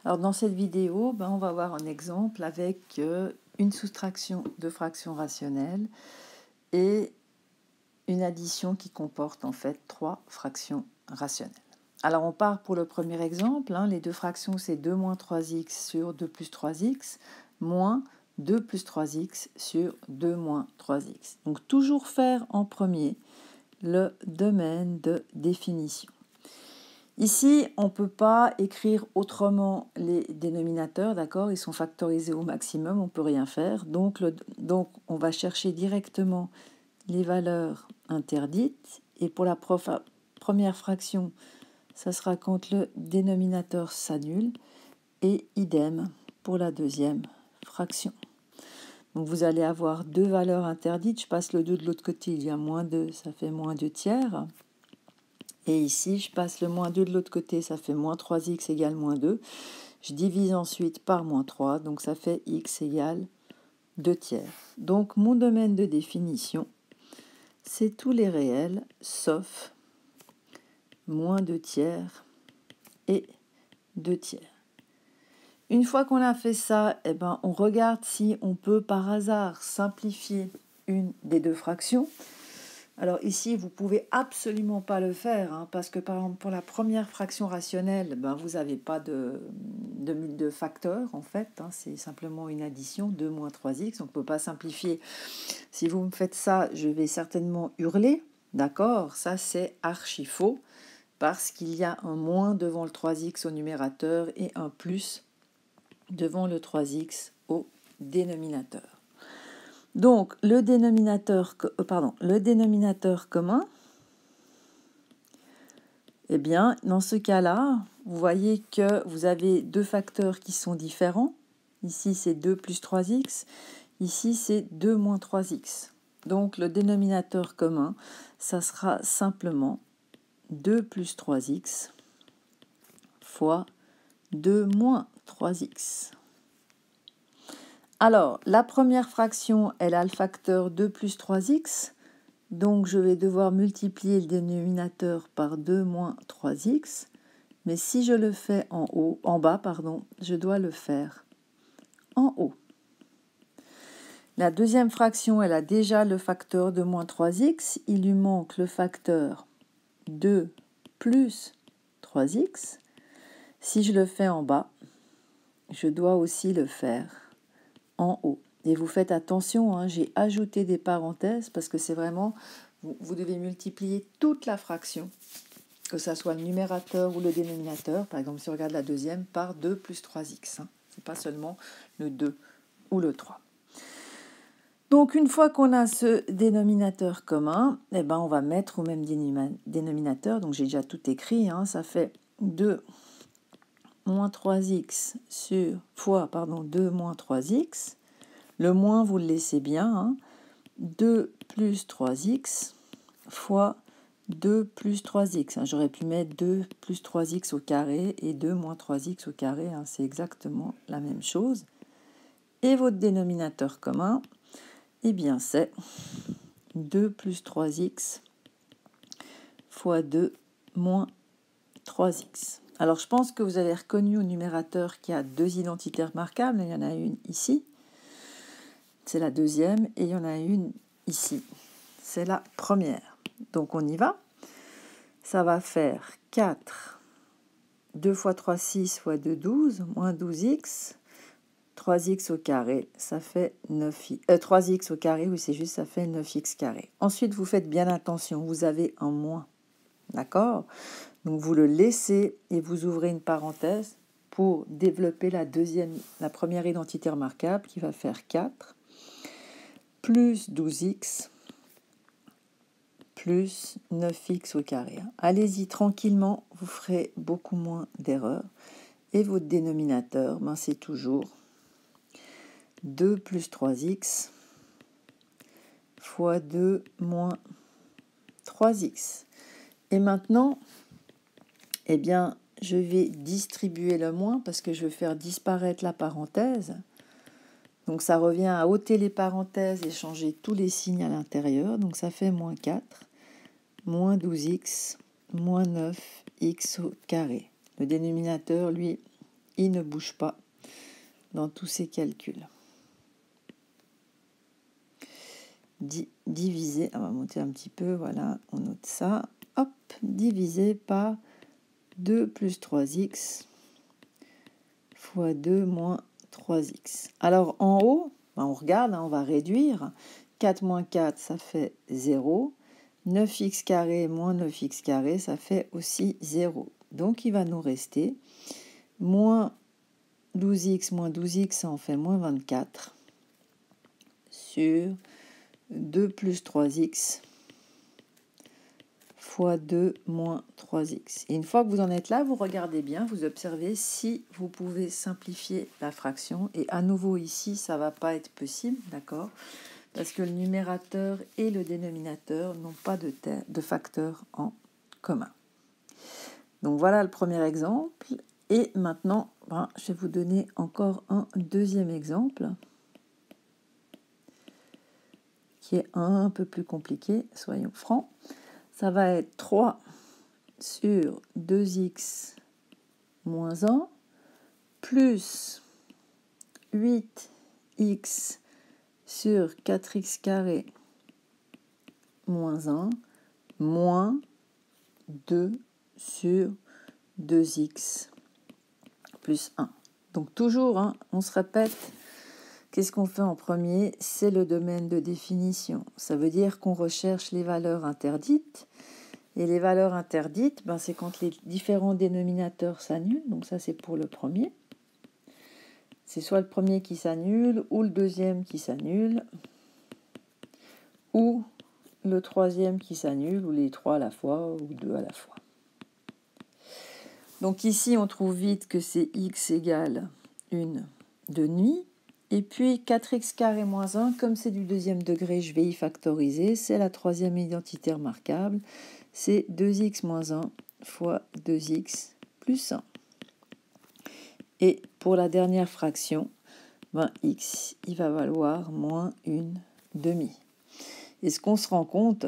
Alors dans cette vidéo, on va voir un exemple avec une soustraction de fractions rationnelles et une addition qui comporte en fait 3 fractions rationnelles. Alors on part pour le premier exemple, les deux fractions c'est 2 moins 3x sur 2 plus 3x moins 2 plus 3x sur 2 moins 3x. Donc toujours faire en premier le domaine de définition. Ici, on ne peut pas écrire autrement les dénominateurs, d'accord? Ils sont factorisés au maximum, on ne peut rien faire. Donc, on va chercher directement les valeurs interdites. Et pour la première fraction, ça sera quand le dénominateur s'annule. Et idem pour la deuxième fraction. Donc, vous allez avoir deux valeurs interdites. Je passe le 2 de l'autre côté, il y a moins 2, ça fait moins 2 tiers. Et ici, je passe le moins 2 de l'autre côté, ça fait moins 3x égale moins 2. Je divise ensuite par moins 3, donc ça fait x égale 2 tiers. Donc mon domaine de définition, c'est tous les réels, sauf moins 2 tiers et 2 tiers. Une fois qu'on a fait ça, on regarde si on peut par hasard simplifier une des deux fractions. Alors ici, vous ne pouvez absolument pas le faire, parce que par exemple, pour la première fraction rationnelle, vous n'avez pas de facteur, en fait. C'est simplement une addition, 2 moins 3x, donc on ne peut pas simplifier. Si vous me faites ça, je vais certainement hurler, d'accord? Ça, c'est archi faux, parce qu'il y a un moins devant le 3x au numérateur et un plus devant le 3x au dénominateur. Donc, le dénominateur commun, dans ce cas-là, vous voyez que vous avez deux facteurs qui sont différents. Ici, c'est 2 plus 3x. Ici, c'est 2 moins 3x. Donc, le dénominateur commun, ça sera simplement 2 plus 3x fois 2 moins 3x. Alors, la première fraction, elle a le facteur 2 plus 3x. Donc, je vais devoir multiplier le dénominateur par 2 moins 3x. Mais si je le fais en bas, je dois le faire en haut. La deuxième fraction, elle a déjà le facteur de moins 3x. Il lui manque le facteur 2 plus 3x. Si je le fais en bas, je dois aussi le faire en haut. Et vous faites attention, j'ai ajouté des parenthèses parce que c'est vraiment, vous devez multiplier toute la fraction, que ce soit le numérateur ou le dénominateur. Par exemple, si on regarde la deuxième, par 2 plus 3x. Ce n'est pas seulement le 2 ou le 3. Donc, une fois qu'on a ce dénominateur commun, on va mettre au même dénominateur. Donc, j'ai déjà tout écrit. Ça fait 2 moins 3x fois 2 moins 3x. Le moins, vous le laissez bien. 2 plus 3x fois 2 plus 3x. J'aurais pu mettre 2 plus 3x au carré et 2 moins 3x au carré. C'est exactement la même chose. Et votre dénominateur commun, c'est 2 plus 3x fois 2 moins 3x. Alors, je pense que vous avez reconnu au numérateur qu'il y a deux identités remarquables. Il y en a une ici. C'est la deuxième. Et il y en a une ici. C'est la première. Donc, on y va. Ça va faire 4. 2 fois 3, 6 fois 2, 12. Moins 12x. 3x au carré, ça fait 9x. 3x au carré, oui, c'est juste, ça fait 9x carré. Ensuite, vous faites bien attention, vous avez un moins. D'accord? Donc, vous le laissez et vous ouvrez une parenthèse pour développer la première identité remarquable qui va faire 4 plus 12x plus 9x au carré. Allez-y tranquillement, vous ferez beaucoup moins d'erreurs. Et votre dénominateur, c'est toujours 2 plus 3x fois 2 moins 3x. Et maintenant, je vais distribuer le moins parce que je vais faire disparaître la parenthèse. Donc, ça revient à ôter les parenthèses et changer tous les signes à l'intérieur. Donc, ça fait moins 4, moins 12x, moins 9x au carré. Le dénominateur, lui, il ne bouge pas dans tous ces calculs. Divisé, on va monter un petit peu, voilà, on note ça. Hop, divisé par 2 plus 3x fois 2 moins 3x. Alors en haut, on regarde, on va réduire. 4 moins 4, ça fait 0. 9x carré moins 9x carré, ça fait aussi 0. Donc il va nous rester moins 12x, ça en fait moins 24 sur 2 plus 3x fois 2 moins 3x. Et une fois que vous en êtes là, vous regardez bien, vous observez si vous pouvez simplifier la fraction. Et à nouveau ici, ça ne va pas être possible, d'accord? Parce que le numérateur et le dénominateur n'ont pas de facteur en commun. Donc voilà le premier exemple. Et maintenant, je vais vous donner encore un deuxième exemple qui est un peu plus compliqué, soyons francs. Ça va être 3 sur 2x moins 1 plus 8x sur 4x carré moins 1 moins 2 sur 2x plus 1. Donc toujours, on se répète, qu'est-ce qu'on fait en premier? C'est le domaine de définition. Ça veut dire qu'on recherche les valeurs interdites. Et les valeurs interdites, c'est quand les différents dénominateurs s'annulent. Donc ça, c'est pour le premier. C'est soit le premier qui s'annule, ou le deuxième qui s'annule, ou le troisième qui s'annule, ou les trois à la fois, ou deux à la fois. Donc ici, on trouve vite que c'est x égale 1 demi. Et puis 4x carré moins 1, comme c'est du deuxième degré, je vais y factoriser. C'est la troisième identité remarquable. C'est 2x moins 1 fois 2x plus 1. Et pour la dernière fraction, x, il va valoir moins 1 demi. Et ce qu'on se rend compte,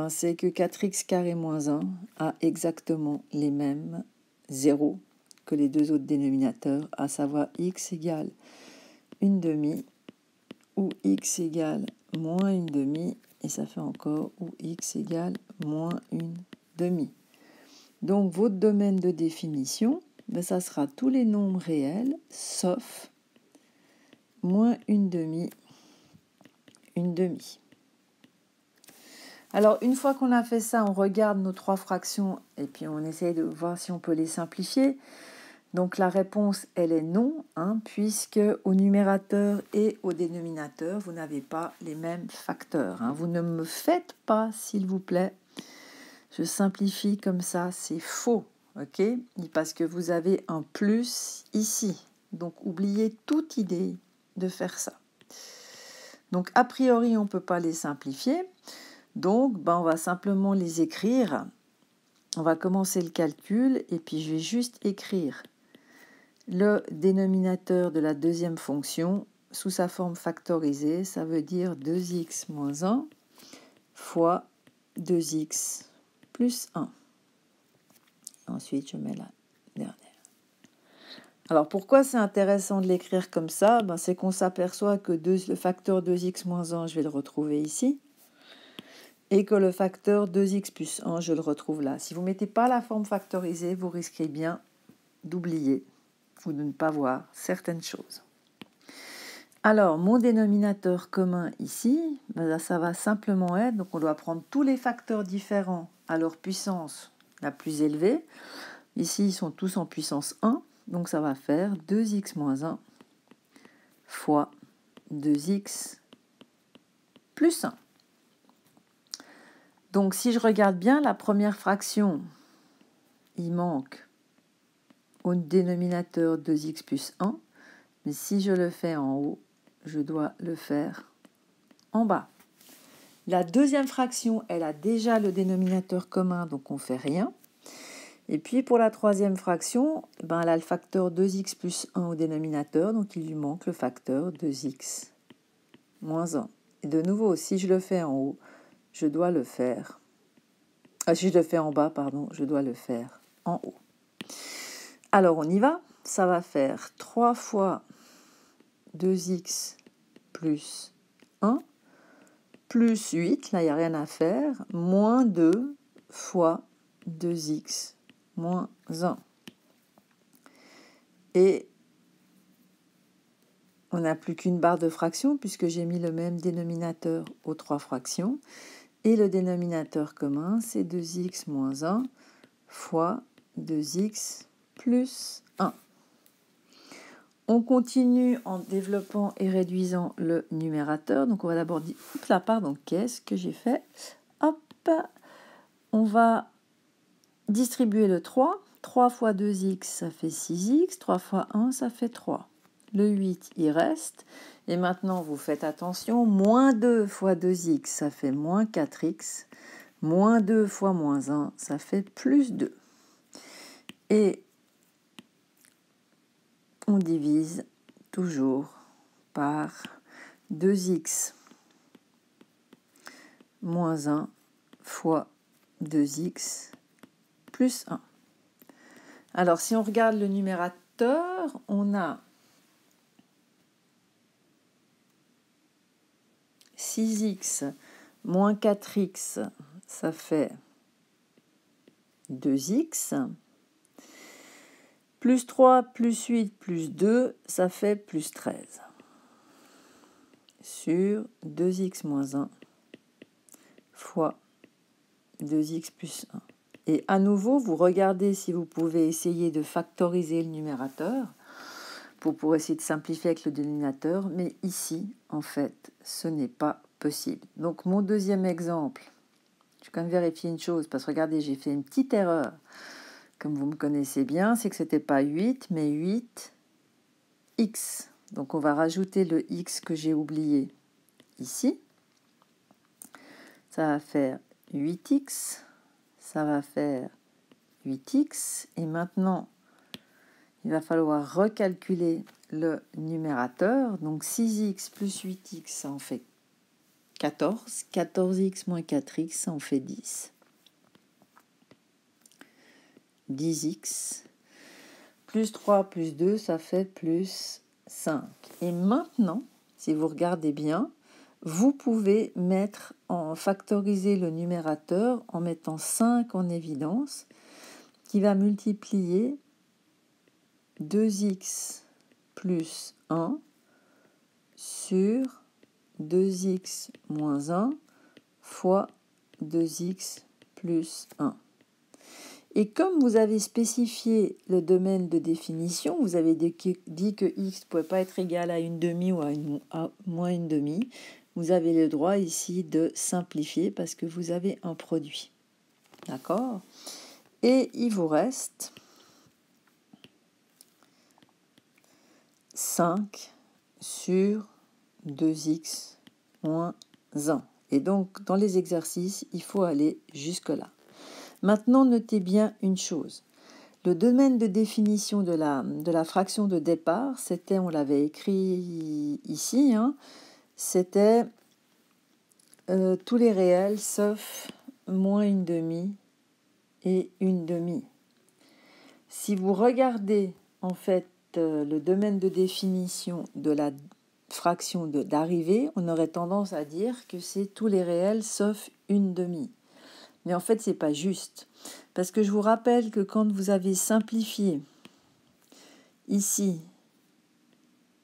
c'est que 4x carré moins 1 a exactement les mêmes zéros que les deux autres dénominateurs, à savoir x égale 1 demi ou x égale moins 1 demi, et ça fait encore ou x égale moins 1 demi. Donc votre domaine de définition, ça sera tous les nombres réels, sauf moins 1 demi, 1 demi. Alors, une fois qu'on a fait ça, on regarde nos trois fractions et puis on essaye de voir si on peut les simplifier. Donc, la réponse, elle est non, puisque au numérateur et au dénominateur, vous n'avez pas les mêmes facteurs. Vous ne me faites pas, s'il vous plaît, je simplifie comme ça, c'est faux, ok? Parce que vous avez un plus ici. Donc, oubliez toute idée de faire ça. Donc, a priori, on ne peut pas les simplifier. Donc, on va simplement les écrire. On va commencer le calcul et puis je vais juste écrire le dénominateur de la deuxième fonction sous sa forme factorisée. Ça veut dire 2x moins 1 fois 2x plus 1. Ensuite, je mets la dernière. Alors, pourquoi c'est intéressant de l'écrire comme ça? C'est qu'on s'aperçoit que le facteur 2x moins 1, je vais le retrouver ici. Et que le facteur 2x plus 1, je le retrouve là. Si vous ne mettez pas la forme factorisée, vous risquez bien d'oublier ou de ne pas voir certaines choses. Alors, mon dénominateur commun ici, ça va simplement être, donc on doit prendre tous les facteurs différents à leur puissance la plus élevée. Ici, ils sont tous en puissance 1, donc ça va faire 2x moins 1 fois 2x plus 1. Donc, si je regarde bien, la première fraction, il manque au dénominateur 2x plus 1. Mais si je le fais en haut, je dois le faire en bas. La deuxième fraction, elle a déjà le dénominateur commun, donc on ne fait rien. Et puis, pour la troisième fraction, elle a le facteur 2x plus 1 au dénominateur, donc il lui manque le facteur 2x moins 1. Et de nouveau, si je le fais en haut, je dois le faire. Si je le fais en bas, je dois le faire en haut. Alors, on y va. ça va faire 3 fois 2x plus 1, plus 8, là il n'y a rien à faire, moins 2 fois 2x moins 1. Et on n'a plus qu'une barre de fraction puisque j'ai mis le même dénominateur aux 3 fractions. Et le dénominateur commun, c'est 2x moins 1 fois 2x plus 1. On continue en développant et réduisant le numérateur. Donc on va d'abord dire, oups là, pardon, qu'est-ce que j'ai fait? Hop, on va distribuer le 3. 3 fois 2x, ça fait 6x. 3 fois 1, ça fait 3. Le 8, il reste. Et maintenant, vous faites attention. Moins 2 fois 2x, ça fait moins 4x. Moins 2 fois moins 1, ça fait plus 2. Et on divise toujours par 2x moins 1 fois 2x plus 1. Alors, si on regarde le numérateur, on a 6x moins 4x, ça fait 2x. Plus 3, plus 8, plus 2, ça fait plus 13. Sur 2x moins 1 fois 2x plus 1. Et à nouveau, vous regardez si vous pouvez essayer de factoriser le numérateur pour essayer de simplifier avec le dénominateur. Mais ici, en fait, ce n'est pas possible. Donc, mon deuxième exemple, je vais quand même vérifier une chose, parce que regardez, j'ai fait une petite erreur. Comme vous me connaissez bien, c'est que ce n'était pas 8, mais 8x. Donc, on va rajouter le x que j'ai oublié ici. Ça va faire 8x. Ça va faire 8x. Et maintenant, il va falloir recalculer le numérateur. Donc, 6x plus 8x, ça en fait 14. 14x moins 4x, ça en fait 10. 10x. Plus 3 plus 2, ça fait plus 5. Et maintenant, si vous regardez bien, vous pouvez factoriser le numérateur en mettant 5 en évidence, qui va multiplier 2x plus 1 sur 2x moins 1 fois 2x plus 1. Et comme vous avez spécifié le domaine de définition, vous avez dit que x ne pouvait pas être égal à une demi ou à moins une demi, vous avez le droit ici de simplifier parce que vous avez un produit. D'accord? Et il vous reste 5 sur 2x moins 1. Et donc, dans les exercices, il faut aller jusque-là. Maintenant, notez bien une chose. Le domaine de définition de la fraction de départ, c'était, on l'avait écrit ici, c'était tous les réels sauf moins une demi et une demi. Si vous regardez en fait le domaine de définition de la fraction d'arrivée, on aurait tendance à dire que c'est tous les réels sauf une demi. Mais en fait, ce n'est pas juste. Parce que je vous rappelle que quand vous avez simplifié ici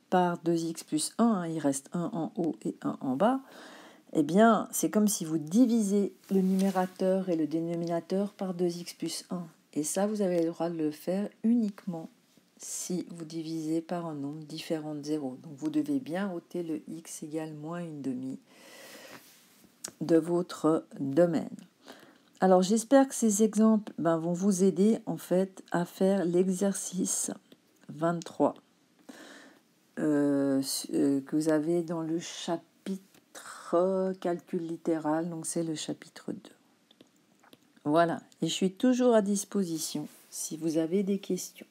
par 2x plus 1, il reste 1 en haut et 1 en bas, eh bien, c'est comme si vous divisez le numérateur et le dénominateur par 2x plus 1. Et ça, vous avez le droit de le faire uniquement si vous divisez par un nombre différent de 0. Donc, vous devez bien ôter le x égale moins une demi de votre domaine. Alors, j'espère que ces exemples vont vous aider en fait à faire l'exercice 23 que vous avez dans le chapitre calcul littéral, donc c'est le chapitre 2. Voilà, et je suis toujours à disposition si vous avez des questions.